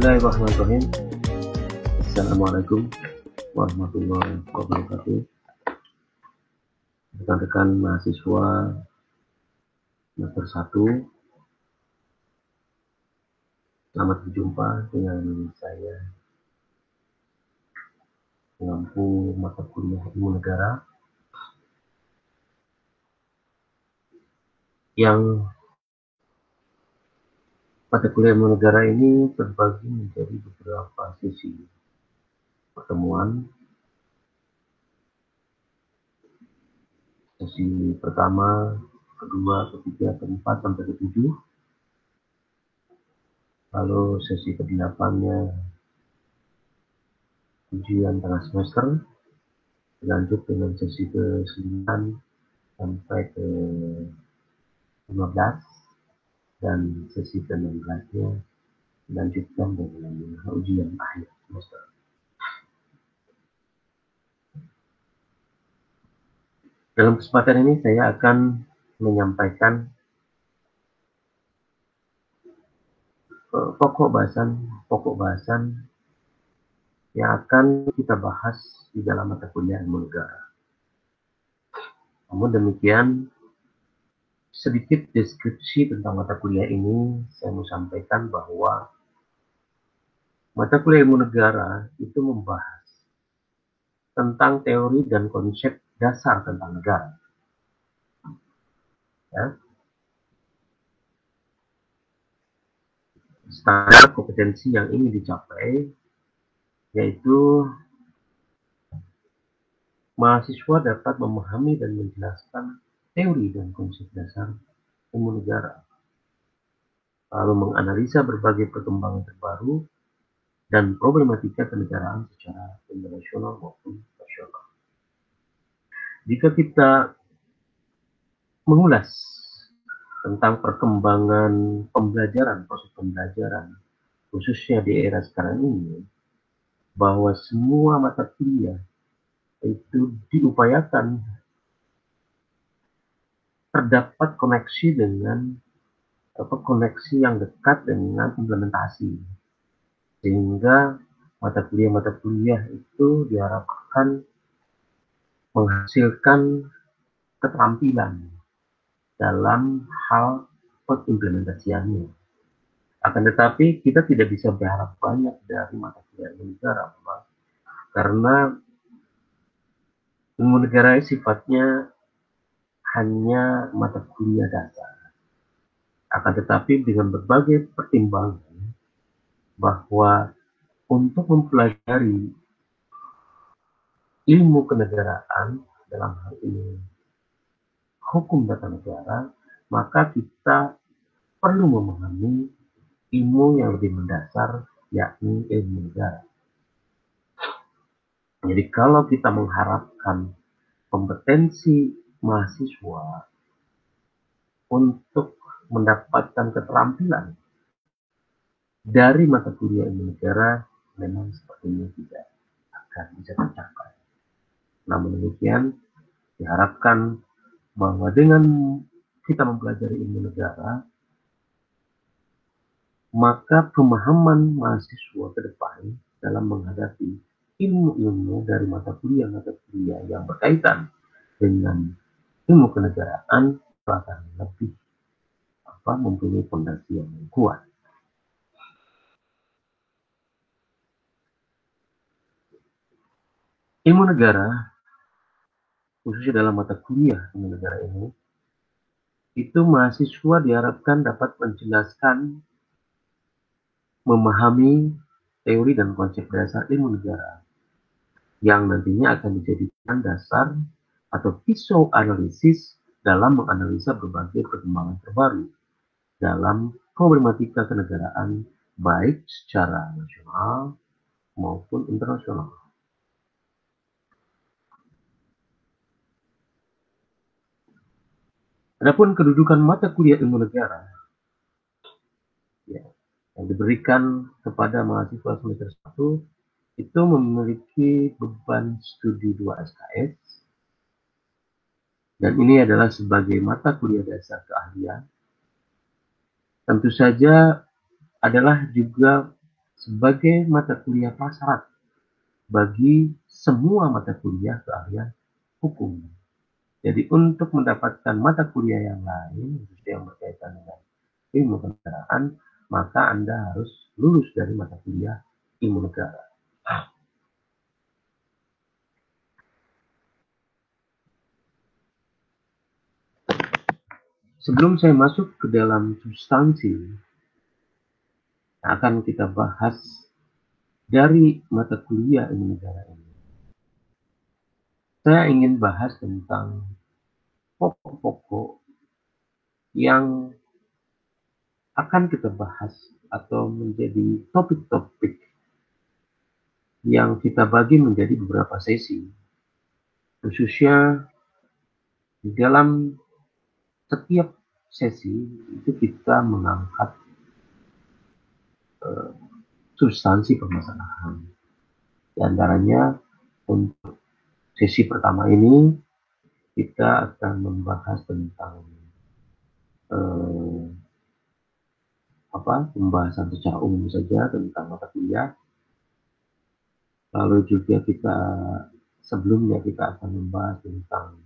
Bismillahirrahmanirrahim. Assalamualaikum warahmatullahi wabarakatuh. Rekan-rekan mahasiswa semester 1, selamat berjumpa dengan saya pengampu mata kuliah Ilmu Negara yang mata kuliah Ilmu Negara ini terbagi menjadi beberapa sesi pertemuan. Sesi pertama, kedua, ketiga, keempat, sampai ke-7. Lalu sesi ke-8-nya ujian tengah semester, dilanjut dengan sesi ke-9 sampai ke-15, dan sesi ke-16-nya dilanjutkan dengan ujian akhir semester. Dalam kesempatan ini saya akan menyampaikan pokok bahasan yang akan kita bahas di dalam mata kuliah Ilmu Negara. Namun demikian, sedikit deskripsi tentang mata kuliah ini. Saya mau sampaikan bahwa mata kuliah Ilmu Negara itu membahas tentang teori dan konsep dasar tentang negara. Ya. Standar kompetensi yang ingin dicapai yaitu mahasiswa dapat memahami dan menjelaskan teori dan konsep dasar ilmu negara, lalu menganalisa berbagai perkembangan terbaru dan problematika kenegaraan secara internasional maupun nasional. Jika kita mengulas tentang perkembangan pembelajaran, proses pembelajaran, khususnya di era sekarang ini, bahwa semua mata kuliah itu diupayakan terdapat koneksi dengan koneksi yang dekat dengan implementasi, sehingga mata kuliah itu diharapkan menghasilkan keterampilan dalam hal pengimplementasiannya. Akan tetapi kita tidak bisa berharap banyak dari mata kuliah ilmu negara, karena ilmu negara sifatnya hanya mata kuliah dasar. Akan tetapi dengan berbagai pertimbangan bahwa untuk mempelajari ilmu kenegaraan, dalam hal ini hukum tata negara, maka kita perlu memahami ilmu yang lebih mendasar, yakni ilmu negara. Jadi kalau kita mengharapkan kompetensi mahasiswa untuk mendapatkan keterampilan dari mata kuliah ilmu negara, memang sepertinya tidak akan bisa tercapai. Namun demikian, diharapkan bahwa dengan kita mempelajari ilmu negara, maka pemahaman mahasiswa ke depan dalam menghadapi ilmu-ilmu dari mata kuliah yang berkaitan dengan ilmu kenegaraan akan lebih mempunyai fondasi yang kuat. Ilmu negara, khususnya dalam mata kuliah ilmu negara ini, itu mahasiswa diharapkan dapat menjelaskan, memahami teori dan konsep dasar ilmu negara yang nantinya akan dijadikan dasar atau pisau analisis dalam menganalisa berbagai perkembangan terbaru dalam problematika kenegaraan, baik secara nasional maupun internasional. Adapun kedudukan mata kuliah ilmu negara yang diberikan kepada mahasiswa semester 1 itu memiliki beban studi 2 SKS, dan ini adalah sebagai mata kuliah dasar keahlian. Tentu saja adalah juga sebagai mata kuliah prasyarat bagi semua mata kuliah keahlian hukum. Jadi untuk mendapatkan mata kuliah yang lain, khususnya yang berkaitan dengan ilmu kenegaraan, maka Anda harus lulus dari mata kuliah ilmu negara. Sebelum saya masuk ke dalam substansi yang akan kita bahas dari mata kuliah ilmu negara ini, saya ingin bahas tentang pokok-pokok yang akan kita bahas atau menjadi topik-topik yang kita bagi menjadi beberapa sesi, khususnya di dalam setiap sesi itu kita mengangkat substansi permasalahan. Di antaranya untuk sesi pertama ini kita akan membahas tentang pembahasan secara umum saja tentang mata kuliah. Lalu juga sebelumnya kita akan membahas tentang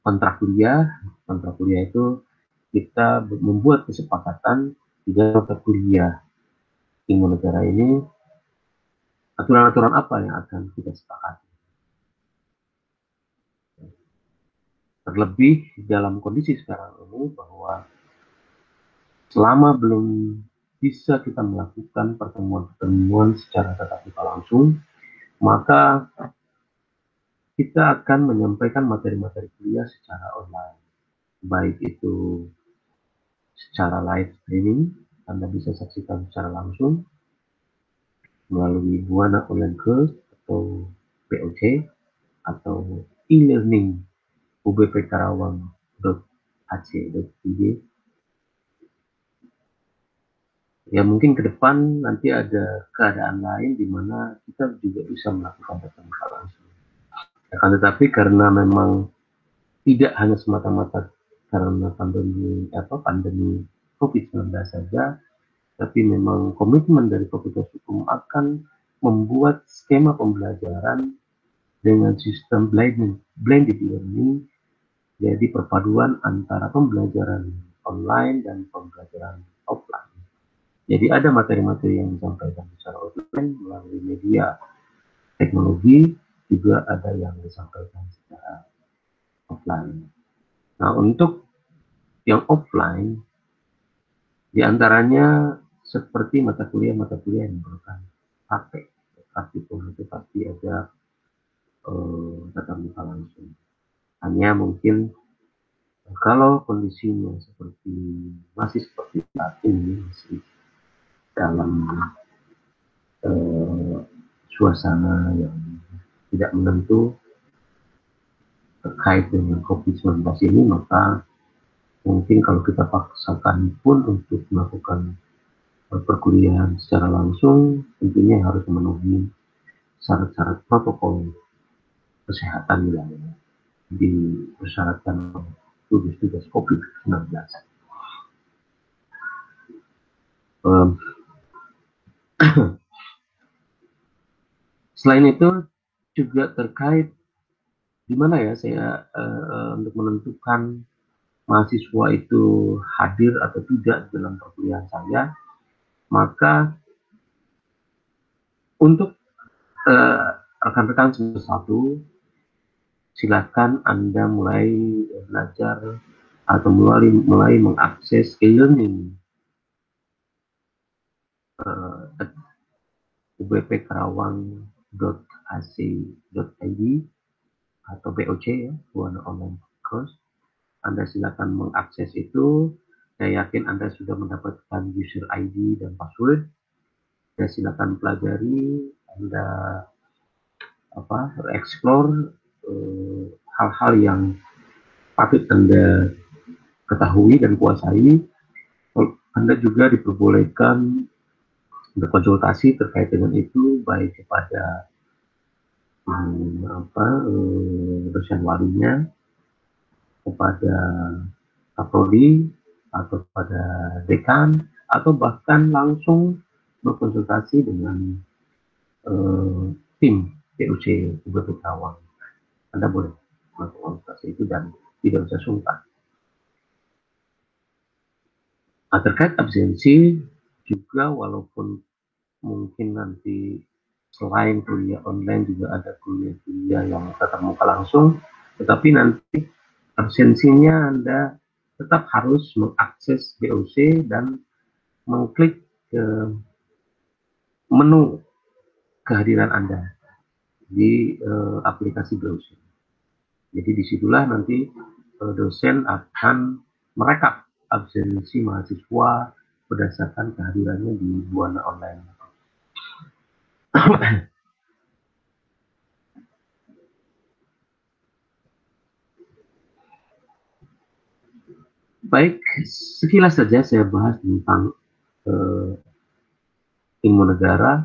kontrak kuliah. Kontrak kuliah itu kita membuat kesepakatan di dalam mata kuliah ilmu negara ini, aturan-aturan apa yang akan kita sepakati. Terlebih dalam kondisi sekarang ini bahwa selama belum bisa kita melakukan pertemuan-pertemuan secara tatap muka langsung, maka kita akan menyampaikan materi-materi kuliah secara online. Baik itu secara live streaming, Anda bisa saksikan secara langsung melalui Buana Online Course atau BOC atau e-learning ubpkarawang.ac.id. Ya mungkin ke depan nanti ada keadaan lain di mana kita juga bisa melakukan pertemuan langsung. Akan tetapi karena memang tidak hanya semata-mata karena pandemi COVID-19 saja, tapi memang komitmen dari Fakultas Hukum akan membuat skema pembelajaran dengan sistem blended learning, jadi perpaduan antara pembelajaran online dan pembelajaran offline. Jadi ada materi-materi yang disampaikan secara online melalui media teknologi, juga ada yang disampaikan secara offline. Nah, untuk yang offline, diantaranya seperti mata kuliah yang merupakan praktek. Praktikum itu pasti ada tatap muka langsung. Hanya mungkin kalau kondisinya masih seperti saat ini, masih dalam suasana yang tidak menentu terkait dengan COVID-19 ini, maka mungkin kalau kita paksakan pun untuk melakukan perkuliahan secara langsung, tentunya harus memenuhi syarat-syarat protokol kesehatan yang dipersyaratkan gugus tugas COVID-19. Selain itu juga terkait di mana ya saya untuk menentukan mahasiswa itu hadir atau tidak dalam perkuliahan saya, maka untuk rekan-rekan semester 1, silakan Anda mulai belajar atau mulai mengakses e-learning ubpkarawang.ac.id atau BOC ya, Buana Online Course. Anda silakan mengakses itu. Saya yakin Anda sudah mendapatkan user ID dan password. Ya, silakan pelajari, Anda explore hal-hal yang patut Anda ketahui dan kuasai. Anda juga diperbolehkan berkonsultasi terkait dengan itu, baik kepada dosen walinya, kepada Kapolri, atau kepada dekan, atau bahkan langsung berkonsultasi dengan tim PUC Gubernur Karawang. Anda boleh melakukan konsultasi itu dan tidak usah sungkan. Nah, terkait absensi juga, walaupun mungkin nanti selain kuliah online juga ada kuliah-kuliah yang tatap muka langsung, tetapi nanti absensinya Anda tetap harus mengakses BOC dan mengklik ke menu kehadiran Anda di aplikasi BOC. Jadi disitulah nanti dosen akan merekap absensi mahasiswa berdasarkan kehadirannya di Buana Online. Baik, sekilas saja saya bahas tentang ilmu negara,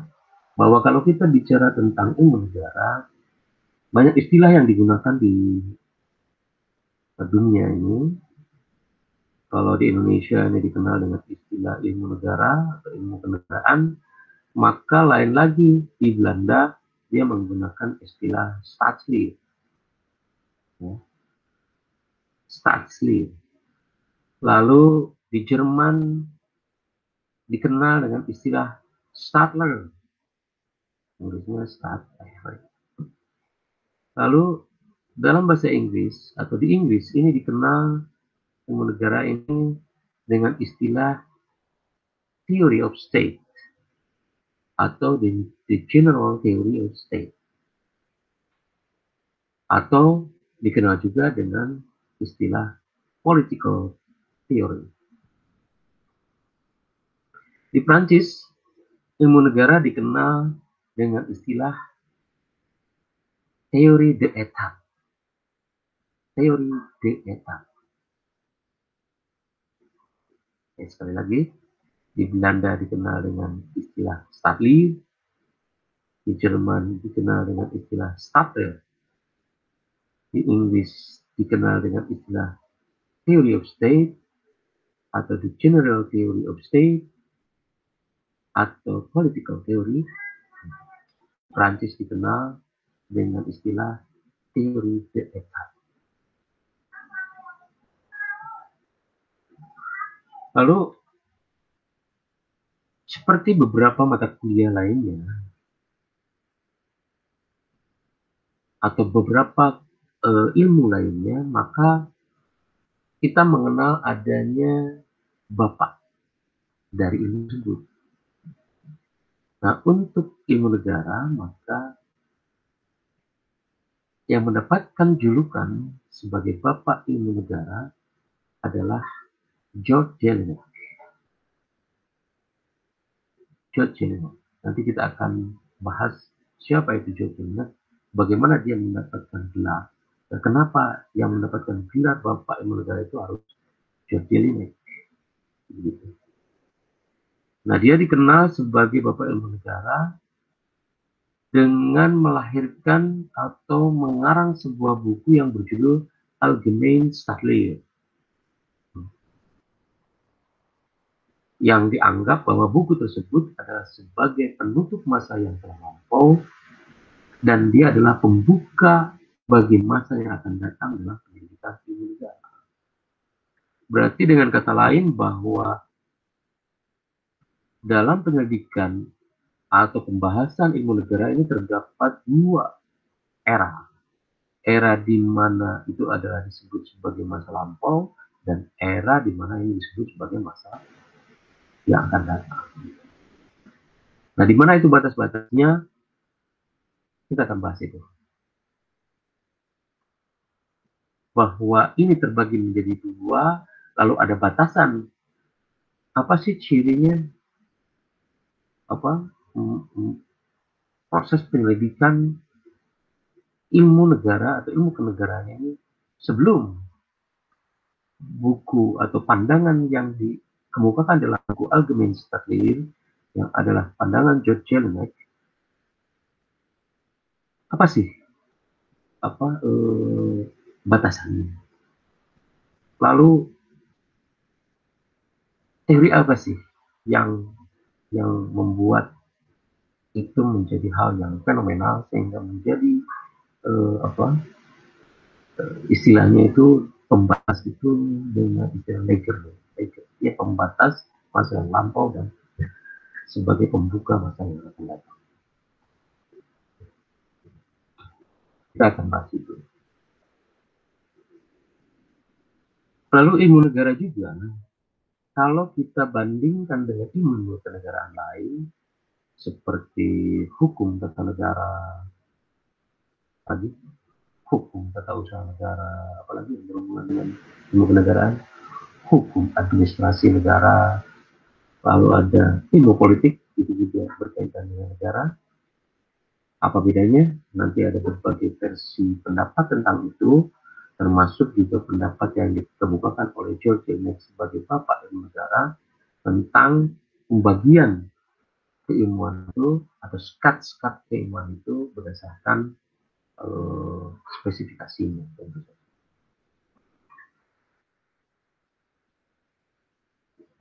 bahwa kalau kita bicara tentang ilmu negara, banyak istilah yang digunakan di dunia ini. Kalau di Indonesia ini dikenal dengan istilah ilmu negara atau ilmu kenegaraan, maka lain lagi di Belanda dia menggunakan istilah staatsleer. Ya. Staatsleer. Lalu di Jerman dikenal dengan istilah Stadler. Inggrisnya Stadler. Lalu dalam bahasa Inggris atau di Inggris ini dikenal ilmu negara ini dengan istilah theory of state atau the general theory of state, atau dikenal juga dengan istilah political theory. Di Prancis, ilmu negara dikenal dengan istilah teori de état. Teori de état. Sekali lagi, di Belanda dikenal dengan istilah Stadtlied, di Jerman dikenal dengan istilah Stadtler, di Inggris dikenal dengan istilah Theory of State atau the General Theory of State atau Political Theory. Prancis dikenal dengan istilah Teori de état. Lalu seperti beberapa mata kuliah lainnya atau beberapa ilmu lainnya, maka kita mengenal adanya bapak dari ilmu tersebut. Nah, untuk ilmu negara, maka yang mendapatkan julukan sebagai bapak ilmu negara adalah George Jelinek. George Jelinek. Nanti kita akan bahas siapa itu George Jelinek, bagaimana dia mendapatkan gelar, dan kenapa yang mendapatkan gelar bapak ilmu negara itu harus George Jelinek. Gitu. Nah, dia dikenal sebagai bapak ilmu negara dengan melahirkan atau mengarang sebuah buku yang berjudul Allgemeine Stadtlehre, yang dianggap bahwa buku tersebut adalah sebagai penutup masa yang telah lampau dan dia adalah pembuka bagi masa yang akan datang dalam pendidikan ilmu negara. Berarti dengan kata lain bahwa dalam pendidikan atau pembahasan ilmu negara ini terdapat dua era. Era di mana itu adalah disebut sebagai masa lampau dan era di mana ini disebut sebagai masa yang akan datang. Nah, di mana itu batas-batasnya? Kita akan bahas itu. Bahwa ini terbagi menjadi dua, lalu ada batasan. Apa sih cirinya? Proses penyelidikan ilmu negara atau ilmu kenegaraan ini sebelum buku atau pandangan yang dikemukakan dalam buku Allgemeine Stadtlehre yang adalah pandangan George Jelinek. Apa sih batasannya? Lalu teori apa sih yang membuat itu menjadi hal yang fenomenal sehingga menjadi apa istilahnya itu pembatas itu dengan istilah ledger, ya pembatas masa yang lampau dan sebagai pembuka masa yang akan datang. Kita akan bahas itu. Lalu ilmu negara juga, kalau kita bandingkan dengan ilmu kenegaraan lain, seperti hukum tata negara, tadi hukum tata usaha negara, apalagi yang berhubungan dengan ilmu kenegaraan, hukum administrasi negara, lalu ada ilmu politik, itu juga berkaitan dengan negara. Apa bedanya? Nanti ada berbagai versi pendapat tentang itu, termasuk juga pendapat yang dikemukakan oleh George Ernest sebagai bapak ilmu negara tentang pembagian keilmuan itu atau skat-skat keilmuan itu berdasarkan spesifikasinya.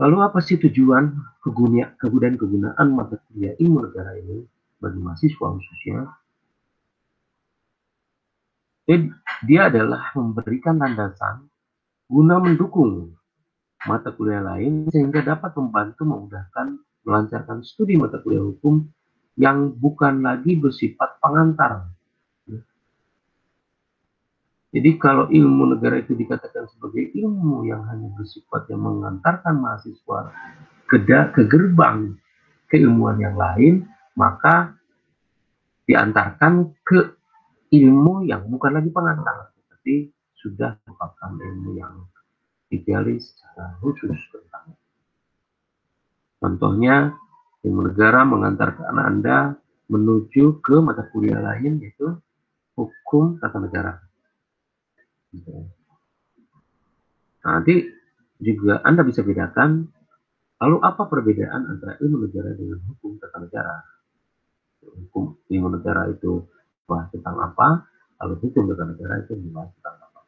Lalu apa sih tujuan kegunaan mata kuliah ilmu negara ini bagi mahasiswa khususnya? Dia adalah memberikan landasan guna mendukung mata kuliah lain sehingga dapat membantu memudahkan melancarkan studi mata kuliah hukum yang bukan lagi bersifat pengantar. Jadi kalau ilmu negara itu dikatakan sebagai ilmu yang hanya bersifat yang mengantarkan mahasiswa ke gerbang keilmuan yang lain, maka diantarkan ke ilmu yang bukan lagi pengantar, tapi sudah merupakan ilmu yang digali secara khusus tentang. Contohnya, ilmu negara mengantarkan Anda menuju ke mata kuliah lain, yaitu hukum tata negara. Nanti juga Anda bisa bedakan, lalu apa perbedaan antara ilmu negara dengan hukum tata negara? Hukum ilmu negara itu bahas tentang apa, lalu hukum tata negara itu membahas tentang apa.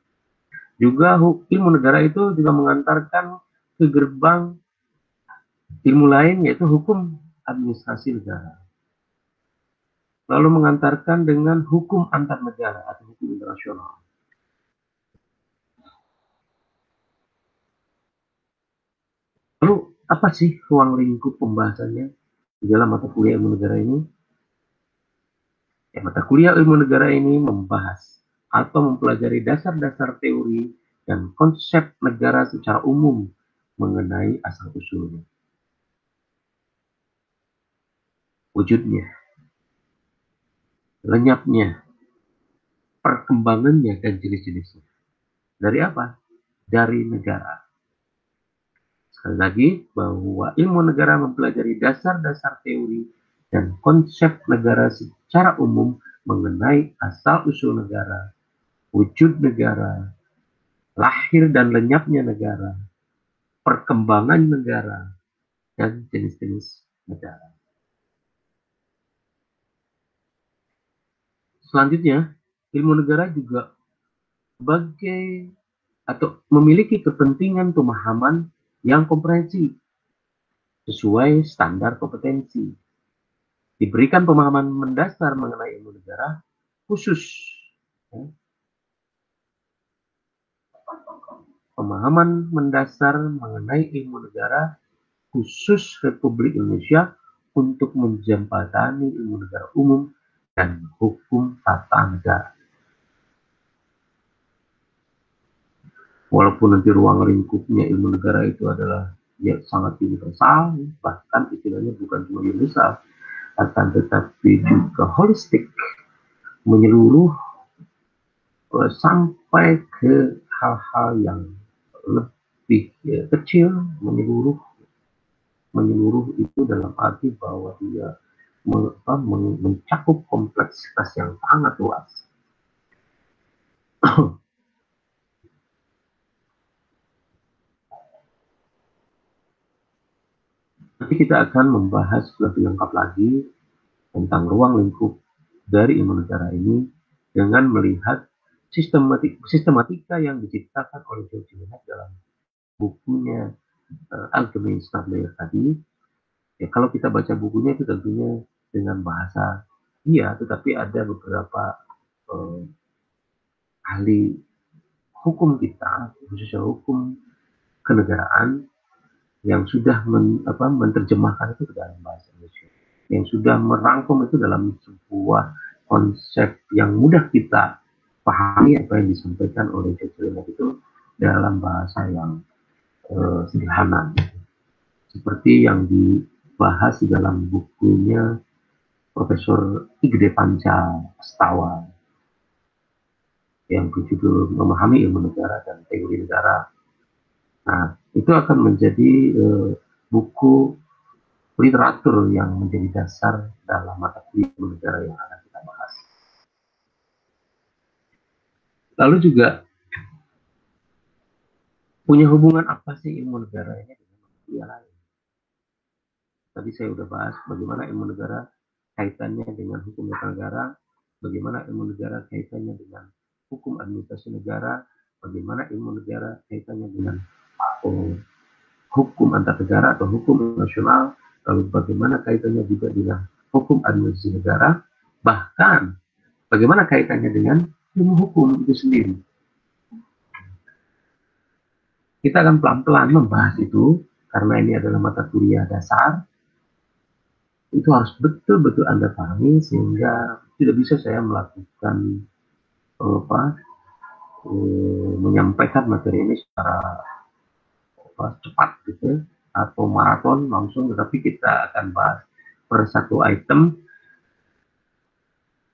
Juga ilmu negara itu juga mengantarkan ke gerbang ilmu lain, yaitu hukum administrasi negara. Lalu mengantarkan dengan hukum antar negara atau hukum internasional. Lalu apa sih ruang lingkup pembahasannya di dalam mata kuliah ilmu negara ini? Mata kuliah ilmu negara ini membahas atau mempelajari dasar-dasar teori dan konsep negara secara umum mengenai asal-usulnya, wujudnya, lenyapnya, perkembangannya, dan jenis-jenisnya. Dari apa? Dari negara. Sekali lagi, bahwa ilmu negara mempelajari dasar-dasar teori dan konsep negara secara umum mengenai asal-usul negara, wujud negara, lahir dan lenyapnya negara, perkembangan negara, dan jenis-jenis negara. Selanjutnya, ilmu negara juga sebagai atau memiliki kepentingan pemahaman yang komprehensif sesuai standar kompetensi. Diberikan pemahaman mendasar mengenai ilmu negara khusus. Pemahaman mendasar mengenai ilmu negara khusus Republik Indonesia untuk menjembatani ilmu negara umum dan hukum tata negara. Walaupun nanti ruang lingkupnya ilmu negara itu adalah ya sangat universal, bahkan istilahnya bukan cuma universal, akan tetapi juga holistik, menyeluruh sampai ke hal-hal yang lebih kecil, menyeluruh itu dalam arti bahwa dia mencakup kompleksitas yang sangat luas. Nanti kita akan membahas lebih lengkap lagi tentang ruang lingkup dari ilmu negara ini dengan melihat sistematika yang diciptakan oleh George Ernest dalam bukunya Alchemy Snarlayer tadi, Ya, kalau kita baca bukunya itu tentunya dengan bahasa iya, tetapi ada beberapa eh, ahli hukum kita, khususnya hukum kenegaraan, yang sudah menerjemahkan itu ke dalam bahasa Indonesia, yang sudah merangkum itu dalam sebuah konsep yang mudah kita pahami apa yang disampaikan oleh Cecilina itu dalam bahasa yang sederhana, seperti yang dibahas di dalam bukunya Profesor Igede Panca Astawa yang berjudul Memahami Ilmu Negara dan Teori Negara. Nah, itu akan menjadi buku literatur yang menjadi dasar dalam mata kuliah ilmu negara yang akan kita bahas. Lalu juga punya hubungan apa sih ilmu negara ini dengan kuliah lain? Tadi saya sudah bahas bagaimana ilmu negara kaitannya dengan hukum tata negara, bagaimana ilmu negara kaitannya dengan hukum administrasi negara, bagaimana ilmu negara kaitannya dengan hukum antar negara atau hukum nasional, lalu bagaimana kaitannya juga dengan hukum administrasi negara, bahkan bagaimana kaitannya dengan ilmu hukum itu sendiri. Kita akan pelan-pelan membahas itu, karena ini adalah mata kuliah dasar. Itu harus betul-betul Anda pahami, sehingga tidak bisa saya melakukan menyampaikan materi ini secara cepat gitu, atau maraton langsung, tetapi kita akan bahas per satu item,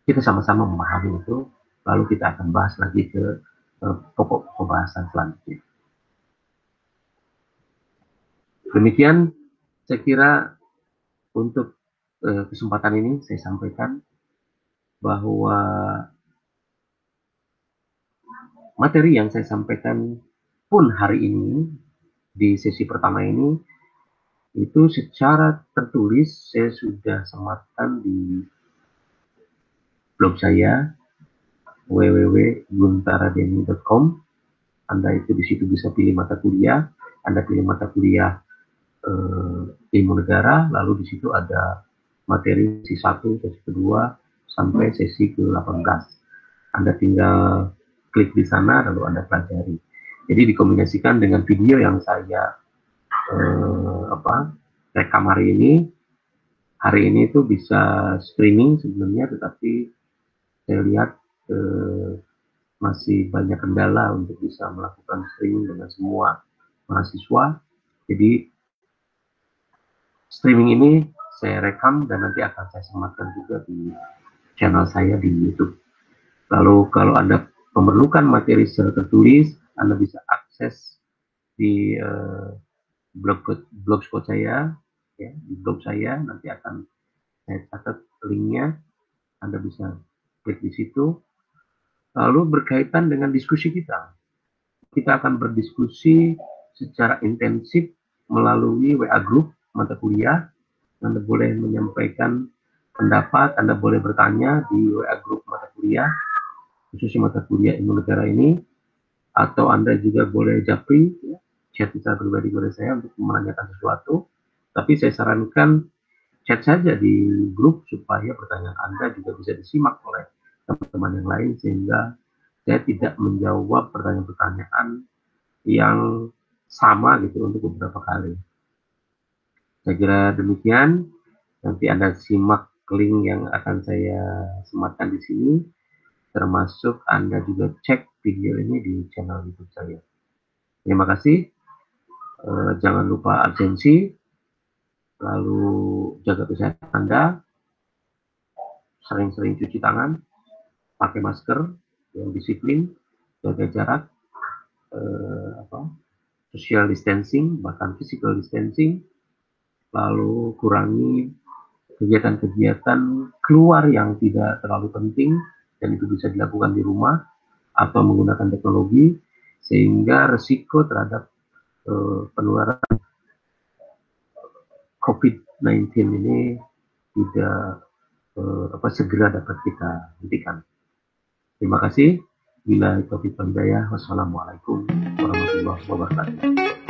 kita sama-sama memahami itu, lalu kita akan bahas lagi ke pokok pembahasan selanjutnya. Demikian saya kira untuk kesempatan ini saya sampaikan bahwa materi yang saya sampaikan pun hari ini di sesi pertama ini itu secara tertulis saya sudah sematkan di blog saya www.guntaradeni.com. Anda itu di situ bisa pilih mata kuliah. Anda pilih mata kuliah ilmu negara, lalu di situ ada materi sesi 1, sesi kedua, sampai sesi ke-18. Anda tinggal klik di sana, lalu Anda pelajari. Jadi dikombinasikan dengan video yang saya rekam hari ini. Hari ini itu bisa streaming sebenarnya, tetapi saya lihat masih banyak kendala untuk bisa melakukan streaming dengan semua mahasiswa. Jadi streaming ini saya rekam dan nanti akan saya sematkan juga di channel saya di YouTube. Lalu kalau Anda memerlukan materi secara tertulis, Anda bisa akses di blogspot saya, ya, di blog saya nanti akan saya catat linknya. Anda bisa klik di situ. Lalu berkaitan dengan diskusi kita akan berdiskusi secara intensif melalui WA Group mata kuliah. Anda boleh menyampaikan pendapat, Anda boleh bertanya di WA Group mata kuliah, khususnya mata kuliah ilmu negara ini, atau Anda juga boleh japri, ya, chat secara pribadi kepada saya untuk menanyakan sesuatu. Tapi saya sarankan chat saja di grup supaya pertanyaan Anda juga bisa disimak oleh teman-teman yang lain, sehingga saya tidak menjawab pertanyaan-pertanyaan yang sama gitu untuk beberapa kali. Saya kira demikian. Nanti Anda simak link yang akan saya sematkan di sini, termasuk Anda juga cek video ini di channel YouTube saya. Terima kasih. Jangan lupa absensi, lalu jaga kesehatan Anda, sering-sering cuci tangan, pakai masker, yang disiplin, jaga jarak, social distancing, bahkan physical distancing, lalu kurangi kegiatan-kegiatan keluar yang tidak terlalu penting, dan itu bisa dilakukan di rumah atau menggunakan teknologi, sehingga resiko terhadap penularan COVID-19 ini tidak segera dapat kita hentikan. Terima kasih. Bila taufiq wal hidayah. Wassalamualaikum warahmatullahi wabarakatuh.